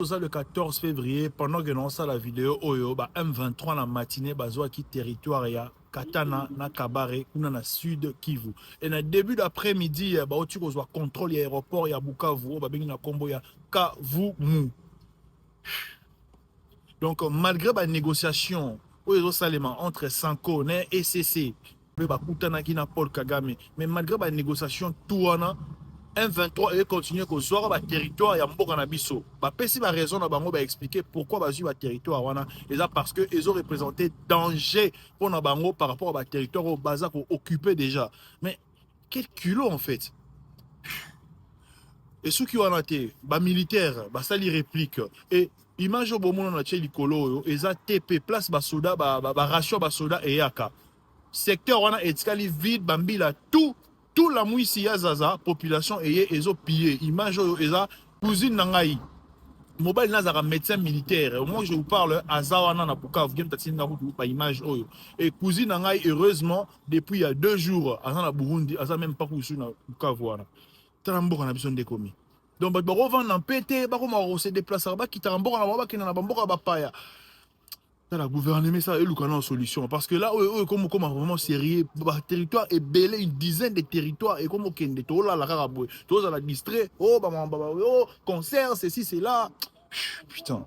Le 14 février, pendant que nous la vidéo, M23 la matinée, qui territoire ya Katana, na Kabare, na na sud Kivu. Et na début d'après-midi, tu as contrôle l'aéroport ya Bukavu, na combo ya Kavumu. Donc malgré la négociation entre Sanko et CC, Paul Kagame, mais malgré la négociation, tout M23 et continuer que soit le territoire ya mboka na biso. Ba pesi ba raison na bango ba expliquer pourquoi ba le territoire wana. Et ça parce que ils ont représenté danger pour na bango par rapport au territoire au baza qu'on occupait déjà. Mais quel culot en fait. Et ceux qui ont été ba militaire, ba sali réplique et image au moment na tché likolo et ça TP place ba soda ba ratio ba soda et yaka. Secteur wana etikali vide bambila tout la mouissi ya zaza population eye ezo pillé image oyo eza cousine nangai mobile nazara médecin militaire au moment où je vous parle azawana na Bukavu game tatinga hutu pa image oyo et cousine nangai heureusement depuis il y a 2 jours aza na Burundi aza même pas kusu na Bukavu wana tala mboka na biso ndekomi donc ba revendre en pété ba ko se déplacer ba kita mboka na ba kina na mboka ba paya. La gouvernement ça est une solution parce que là comme vraiment sérieux territoire est belé une dizaine de territoires et comme au Kende to la caraboué to la distrait oh concert ceci c'est là putain.